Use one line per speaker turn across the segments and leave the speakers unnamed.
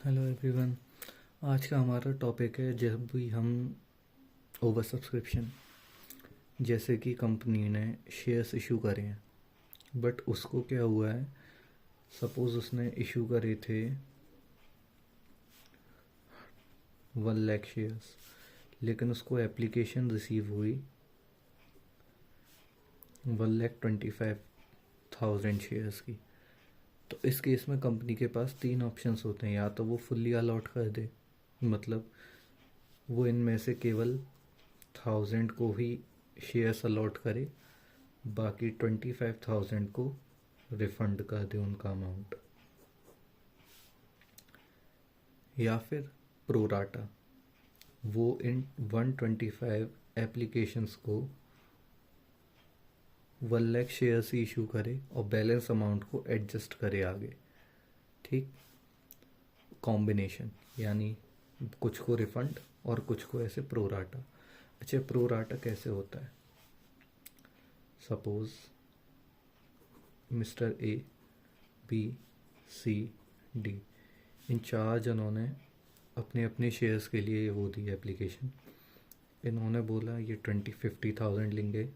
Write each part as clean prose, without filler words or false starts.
Hello everyone. आज का हमारा टॉपिक है जब भी हम ओवर सब्सक्रिप्शन, जैसे कि कंपनी ने शेयर्स इशू करे हैं बट उसको क्या हुआ है, सपोज़ उसने इशू करे थे 1 लाख शेयर्स, लेकिन उसको एप्लीकेशन रिसीव हुई 1,25,000 शेयर्स की। तो इस केस में कंपनी के पास 3 ऑप्शंस होते हैं, या तो वो फुल्ली अलॉट कर दे, मतलब वो इनमें से केवल 1000 को ही शेयर्स अलॉट करे, बाकी 25,000 को रिफंड कर दे उनका अमाउंट, या फिर प्रोराटा वो इन 125 एप्लीकेशंस को 1 लाख शेयर्स ही इशू करे और बैलेंस अमाउंट को एडजस्ट करे आगे। ठीक, कॉम्बिनेशन, यानी कुछ को रिफंड और कुछ को ऐसे प्रोराटा। अच्छा, प्रोराटा कैसे होता है? Suppose mister A, B, C, D, इन 4 जनों ने अपने अपने शेयर्स के लिए वो दी एप्लीकेशन। इन्होंने बोला ये 50,000 लेंगे,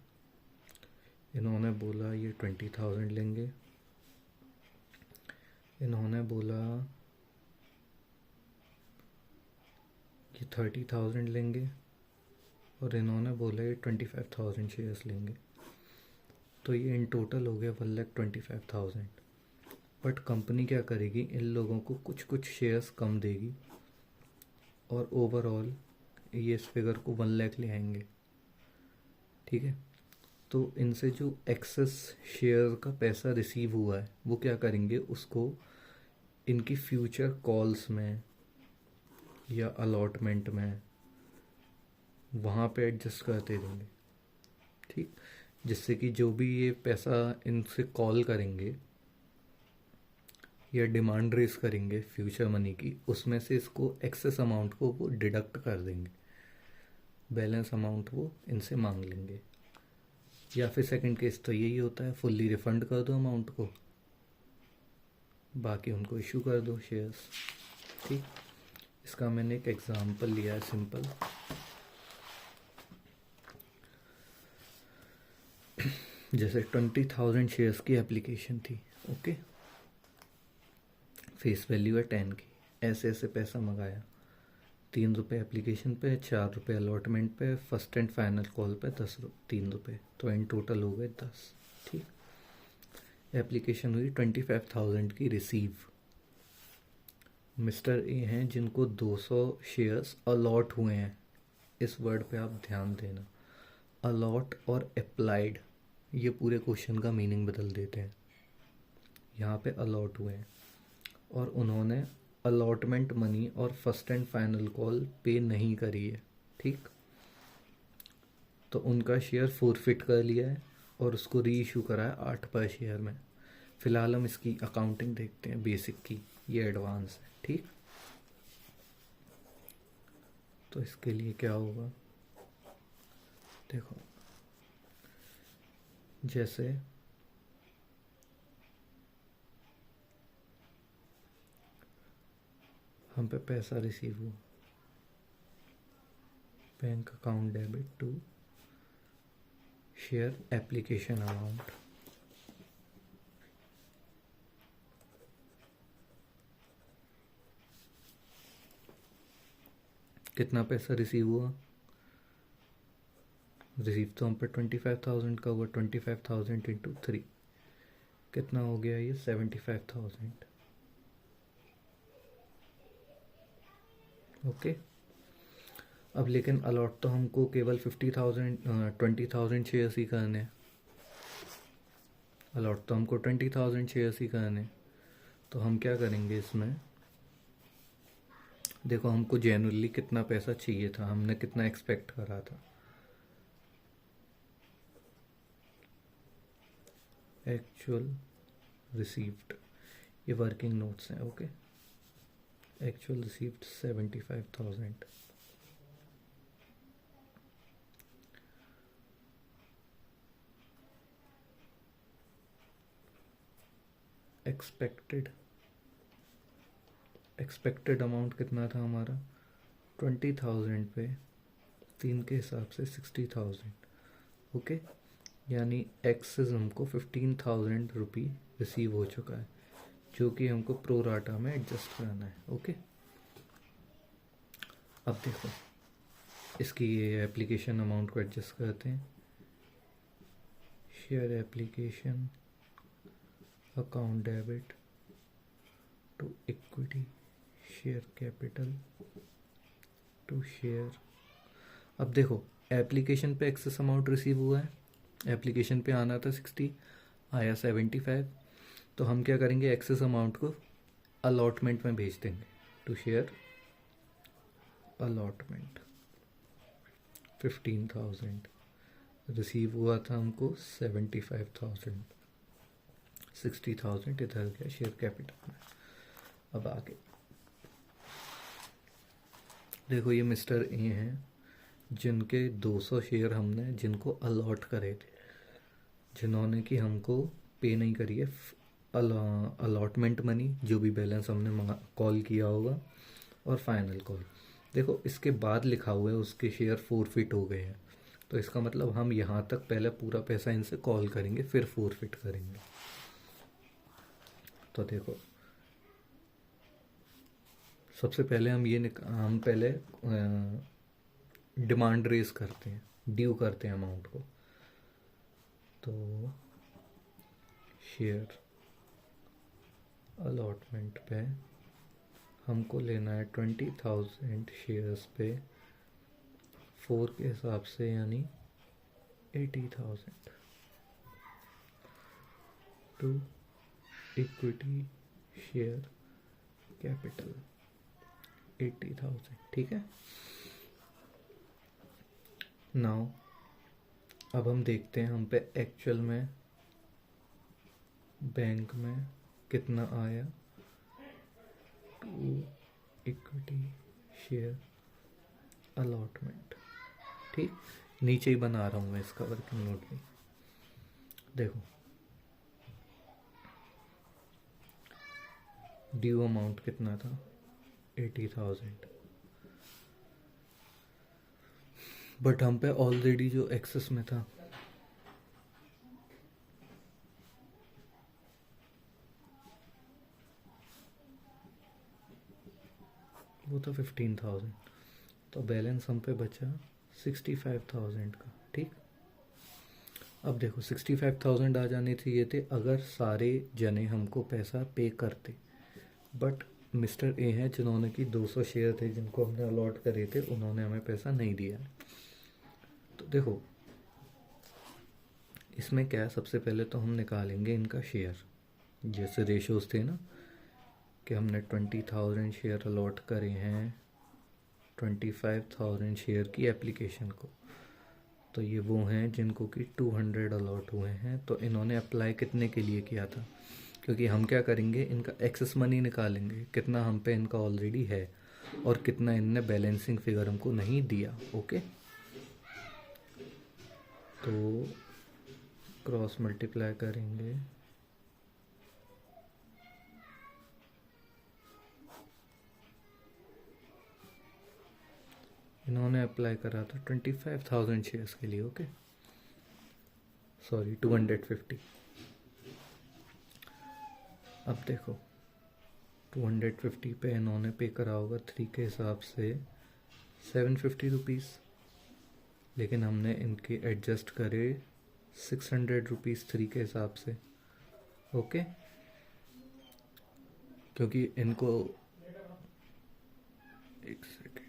इन्होंने बोला ये 20,000 लेंगे, इन्होंने बोला ये 30,000 लेंगे, और इन्होंने बोला ये 25,000 शेयर्स लेंगे। तो ये इन टोटल हो गया 1,25,000। बट कंपनी क्या करेगी, इन लोगों को कुछ कुछ शेयर्स कम देगी और ओवरऑल ये इस फिगर को 1 लाख ले आएंगे। ठीक है, तो इनसे जो एक्सेस शेयर का पैसा रिसीव हुआ है वो क्या करेंगे, उसको इनकी फ्यूचर कॉल्स में या अलॉटमेंट में वहाँ पे एडजस्ट करते देंगे। ठीक, जिससे कि जो भी ये पैसा इनसे कॉल करेंगे या डिमांड रेस करेंगे फ्यूचर मनी की, उसमें से इसको एक्सेस अमाउंट को वो डिडक्ट कर देंगे, बैलेंस अमाउंट वो इनसे मांग लेंगे। या फिर सेकंड केस तो यही होता है, फुल्ली रिफंड कर दो अमाउंट को, बाकी उनको इशू कर दो शेयर्स। ठीक, इसका मैंने एक एग्जांपल लिया है सिंपल। जैसे 20,000 शेयर्स की एप्लीकेशन थी, ओके, फेस वैल्यू है 10 की, ऐसे ऐसे पैसा मंगाया, 3 रुपये एप्लीकेशन पे, 4 रुपये अलॉटमेंट पे, फर्स्ट एंड फाइनल कॉल पे 3 रुपये, तो इन टोटल हो गए 10। ठीक, एप्लीकेशन हुई 25,000 की रिसीव। मिस्टर ए हैं जिनको 200 शेयर्स अलॉट हुए हैं। इस वर्ड पे आप ध्यान देना, अलॉट और अप्लाइड ये पूरे क्वेश्चन का मीनिंग बदल देते हैं। यहाँ पे अलॉट हुए हैं और उन्होंने अलॉटमेंट मनी और फर्स्ट एंड फाइनल कॉल पे नहीं करी है। ठीक, तो उनका शेयर फोरफिट कर लिया है और उसको री इशू करा है 8 पर शेयर में। फिलहाल हम इसकी अकाउंटिंग देखते हैं बेसिक की, ये एडवांस है। ठीक, तो इसके लिए क्या होगा, देखो, जैसे हम पे पैसा रिसीव हुआ, bank account debit to share application amount, कितना पैसा रिसीव हुआ, रिसीव तो हम पे 25,000 का हुआ, 25,000 इंटू 3 कितना हो गया, ये 75,000। ओके, अब लेकिन अलॉट तो हमको केवल 50,000 20,000 शेयर्स ही करने, अलॉट तो हमको 20,000 शेयर्स ही करने। तो हम क्या करेंगे इसमें, देखो हमको जेन्युइनली कितना पैसा चाहिए था, हमने कितना एक्सपेक्ट करा था, एक्चुअल रिसीव्ड, ये वर्किंग नोट्स हैं। Okay, actual received 75,000, expected expected amount कितना था हमारा 20,000 पे 3 के हिसाब से 60,000। ओके, यानी एक्सेस हमको 15,000 रुपी रिसीव हो चुका है, जो कि हमको प्रो राटा में एडजस्ट करना है। ओके, अब देखो इसकी ये एप्लीकेशन अमाउंट को एडजस्ट करते हैं। Share application account debit to equity share capital to share. अब देखो एप्लीकेशन पे एक्सेस अमाउंट रिसीव हुआ है, एप्लीकेशन पे आना था 60, आया 75, तो हम क्या करेंगे एक्सेस अमाउंट को अलॉटमेंट में भेज देंगे। टू शेयर अलॉटमेंट 15,000 रिसीव हुआ था हमको 75,000, 60,000 इधर गया शेयर कैपिटल में। अब आगे देखो ये मिस्टर ए हैं जिनके 200 शेयर हमने जिनको अलॉट करे थे, जिन्होंने कि हमको पे नहीं करी है अलॉटमेंट मनी, जो भी बैलेंस हमने कॉल किया होगा, और फाइनल कॉल। देखो इसके बाद लिखा हुआ है उसके शेयर फोरफिट हो गए हैं, तो इसका मतलब हम यहाँ तक पहले पूरा पैसा इनसे कॉल करेंगे फिर फोरफिट करेंगे। तो देखो सबसे पहले हम पहले डिमांड रेज करते हैं, ड्यू करते हैं अमाउंट को। तो शेयर अलॉटमेंट पे हमको लेना है 20,000 शेयर्स पे 4 के हिसाब से, यानी 80,000 टू इक्विटी शेयर कैपिटल 80,000। ठीक है, नाउ अब हम देखते हैं हम पे एक्चुअल में बैंक में कितना आया टू इक्विटी शेयर अलॉटमेंट। ठीक, नीचे ही बना रहा हूँ मैं इसका वर्किंग नोट भी। देखो ड्यू अमाउंट कितना था 80,000, बट हम पे ऑलरेडी जो एक्सेस में था वो था 15,000, तो बैलेंस हम पे बचा 65,000 का। ठीक, अब देखो 65,000 आ जाने चाहिए थे अगर सारे जने हमको पैसा पे करते, बट मिस्टर ए हैं जिन्होंने कि 200 शेयर थे जिनको हमने अलॉट करे थे, उन्होंने हमें पैसा नहीं दिया। तो देखो इसमें क्या है, सबसे पहले तो हम निकालेंगे इनका शेयर, जैसे रेशोज थे ना कि हमने 20,000 शेयर अलॉट करे हैं 25,000 शेयर की एप्लीकेशन को, तो ये वो हैं जिनको कि 200 अलॉट हुए हैं। तो इन्होंने अप्लाई कितने के लिए किया था, क्योंकि हम क्या करेंगे इनका एक्सेस मनी निकालेंगे, कितना हम पे इनका ऑलरेडी है और कितना इनने बैलेंसिंग फिगर हमको नहीं दिया। ओके, तो क्रॉस मल्टीप्लाई करेंगे इन्होंने अप्लाई करा था 25,000 शेयर्स के लिए। Okay sorry 250। अब देखो 250 पे इन्होंने पे करा होगा 3 के हिसाब से 750 रुपीज़, लेकिन हमने इनके एडजस्ट करे 600 रुपीज़ 3 के हिसाब से। ओके, क्योंकि इनको एक सेकेंड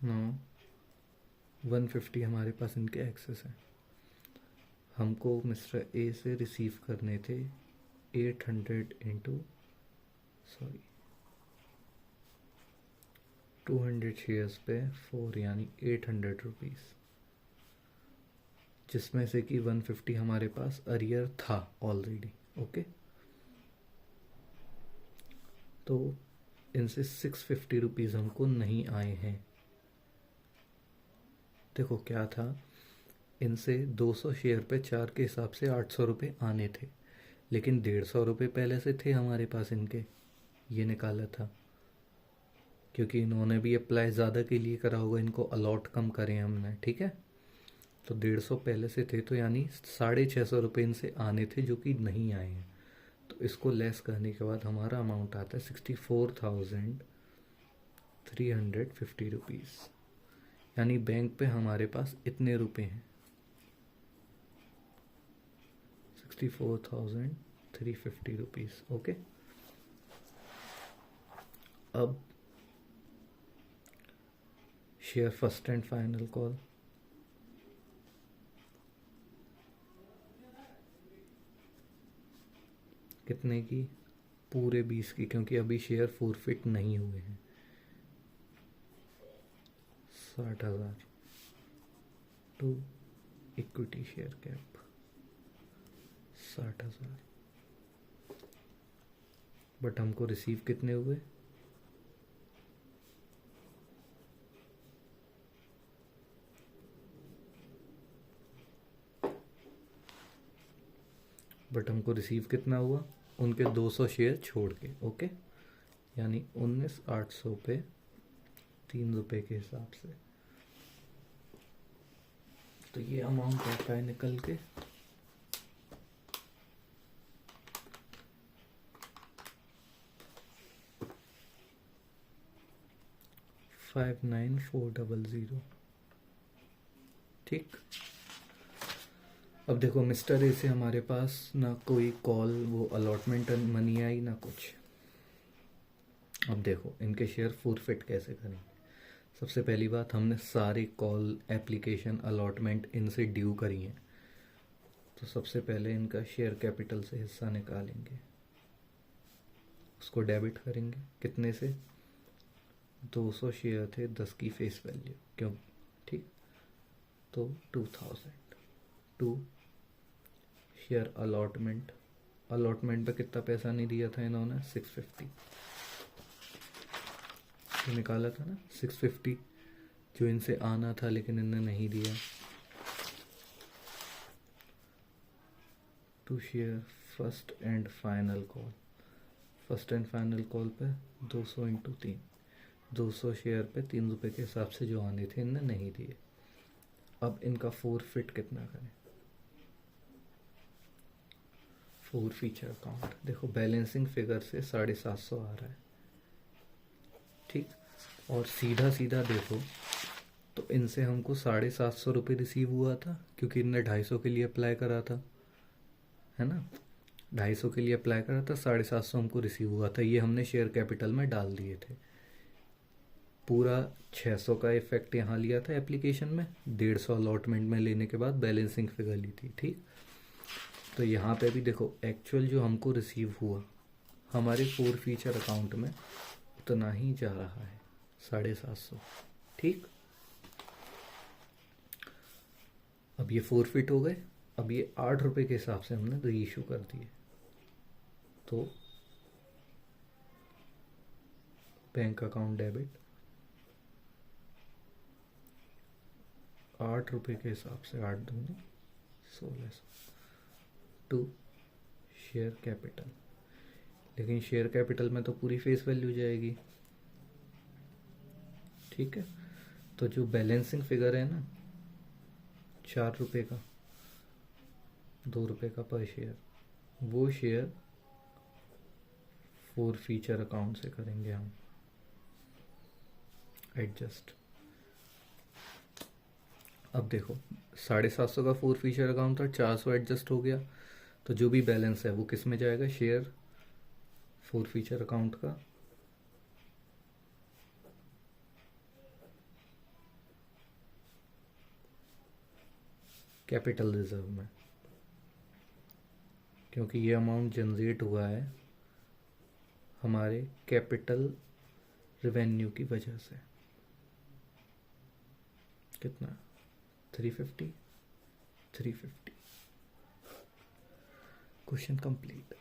नो 150 हमारे पास इनके एक्सेस है, हमको मिस्टर ए से रिसीव करने थे 800 इंटू 200 शेयर्स पे 4 यानी 800 रुपीज़, जिसमें से कि 150 हमारे पास अरियर था ऑलरेडी। ओके, तो इनसे 650 रुपीज़ हमको नहीं आए हैं। देखो क्या था इनसे 200 शेयर पे 4 के हिसाब से 800 रुपये आने थे, लेकिन 150 रुपये पहले से थे हमारे पास इनके, ये निकाला था क्योंकि इन्होंने भी अप्लाई ज़्यादा के लिए करा होगा, इनको अलॉट कम करें हमने, ठीक है। तो 150 पहले से थे, तो यानी 650 रुपये इनसे आने थे जो कि नहीं आए हैं। तो इसको लेस करने के बाद हमारा अमाउंट आता है 64,350 रुपीज़, यानी बैंक पे हमारे पास इतने रुपए हैं, 64,350 रुपीज़। ओके, अब share first and final call. कितने की? पूरे 20 की, क्योंकि अभी शेयर फोरफिट नहीं हुए हैं। 60,000 to equity share cap 60,000, but हमको रिसीव कितने हुए? बट हमको रिसीव कितना हुआ? उनके 200 शेयर छोड़ के। ओके, यानी 19,800 पे 3 रुपये के हिसाब से। तो ये अमाउंट आता है निकल के 59,400। ठीक, अब देखो मिस्टर ए से हमारे पास ना कोई कॉल, वो अलॉटमेंट मनी आई ना कुछ। अब देखो इनके शेयर फॉरफिट कैसे करेंगे। सबसे पहली बात, हमने सारे कॉल, एप्लीकेशन, अलॉटमेंट इनसे ड्यू करी हैं, तो सबसे पहले इनका शेयर कैपिटल से हिस्सा निकालेंगे, उसको डेबिट करेंगे। कितने से? 200 शेयर थे, 10 की फेस वैल्यू, क्यों? ठीक, तो 2000 टू शेयर अलॉटमेंट। अलॉटमेंट पे कितना पैसा नहीं दिया था इन्होंने? 650, तो निकाला था ना 650 जो इनसे आना था, लेकिन इनने नहीं दिया। To share first and final call. First and final call पे 200 इंटू 3, 200 शेयर पे 3 रुपये के हिसाब से जो आने थे इनने नहीं दिए। अब इनका फोरफिट कितना करें? फोर फीचर अकाउंट, देखो बैलेंसिंग फिगर से 750 आ रहा है, ठीक। और सीधा सीधा देखो तो इनसे हमको 750 रुपये रिसीव हुआ था, क्योंकि इनने 250 के लिए अप्लाई करा था, है ना। 250 के लिए अप्लाई करा था, 750 हमको रिसीव हुआ था, ये हमने शेयर कैपिटल में डाल दिए थे। पूरा 600 का इफेक्ट यहाँ लिया था एप्लीकेशन में, 150 अलॉटमेंट में लेने के बाद बैलेंसिंग फिगर ली थी, ठीक। तो यहाँ पे भी देखो एक्चुअल जो हमको रिसीव हुआ हमारे फोर फीचर अकाउंट में उतना ही जा रहा है, 750, ठीक। अब ये फोरफिट हो गए। अब ये 8 रुपये के हिसाब से हमने री इशू कर दिए, तो बैंक अकाउंट डेबिट 8 रुपये के हिसाब से, 8 दूनी 1600 टू शेयर कैपिटल। लेकिन शेयर कैपिटल में तो पूरी फेस वैल्यू जाएगी, ठीक है। तो जो बैलेंसिंग फिगर है ना 4 रुपये का, 2 रुपये का पर शेयर, वो शेयर फोर फीचर अकाउंट से करेंगे हम एडजस्ट। अब देखो 750 का फोर फीचर अकाउंट था, 400 एडजस्ट हो गया, तो जो भी बैलेंस है वो किस में जाएगा? शेयर फोर फीचर अकाउंट का कैपिटल रिजर्व में, क्योंकि ये अमाउंट जनरेट हुआ है हमारे कैपिटल रेवेन्यू की वजह से। कितना? 350। Question complete.